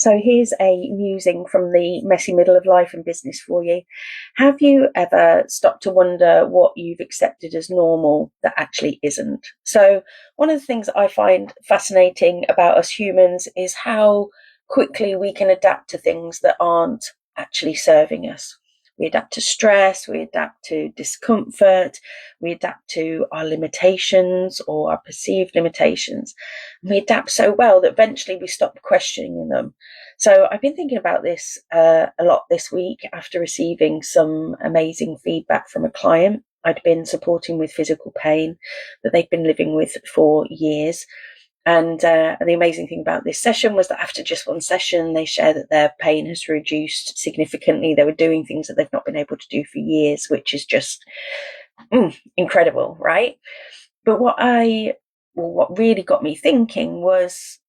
So here's a musing from the messy middle of life and business for you. Have you ever stopped to wonder what you've accepted as normal that actually isn't? So one of the things I find fascinating about us humans is how quickly we can adapt to things that aren't actually serving us. We adapt to stress, we adapt to discomfort, we adapt to our limitations or our perceived limitations. And we adapt so well that eventually we stop questioning them. So I've been thinking about this a lot this week after receiving some amazing feedback from a client I'd been supporting with physical pain that they've been living with for years. And the amazing thing about this session was that after just one session, they share that their pain has reduced significantly. They were doing things that they've not been able to do for years, which is just incredible, right? But what really got me thinking was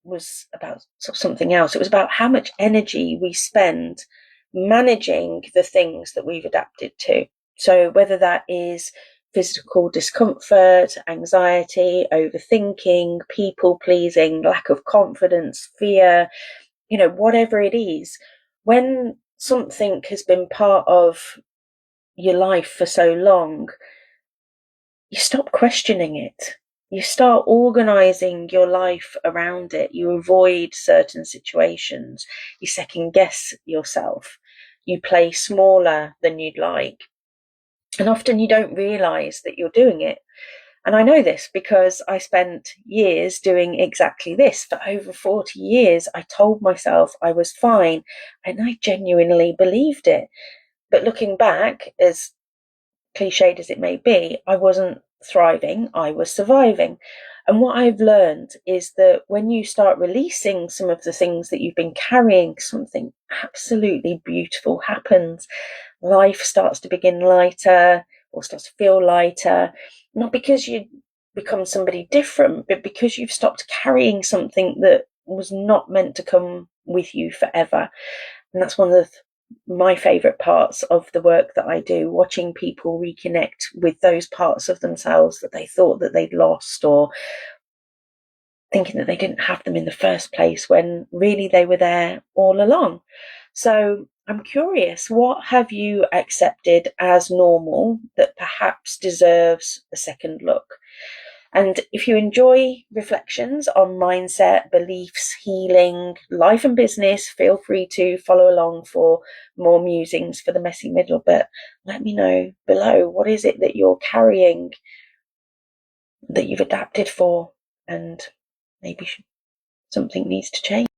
about something else. It was about how much energy we spend managing the things that we've adapted to. So whether that is physical discomfort, anxiety, overthinking, people pleasing, lack of confidence, fear, whatever it is, when something has been part of your life for so long, you stop questioning it. You start organising your life around it. You avoid certain situations. You second guess yourself. You play smaller than you'd like. And often you don't realise that you're doing it. And I know this because I spent years doing exactly this. For over 40 years, I told myself I was fine, and I genuinely believed it. But looking back, as cliched as it may be, I wasn't thriving, I was surviving. And what I've learned is that when you start releasing some of the things that you've been carrying, something absolutely beautiful happens. Life starts to begin lighter, or starts to feel lighter, not because you become somebody different, but because you've stopped carrying something that was not meant to come with you forever. And that's one of my favourite parts of the work that I do, watching people reconnect with those parts of themselves that they thought that they'd lost, or thinking that they didn't have them in the first place when really they were there all along. So I'm curious, what have you accepted as normal that perhaps deserves a second look? And if you enjoy reflections on mindset, beliefs, healing, life and business, feel free to follow along for more musings for the messy middle. But let me know below, what is it that you're carrying that you've adapted for, and maybe something needs to change?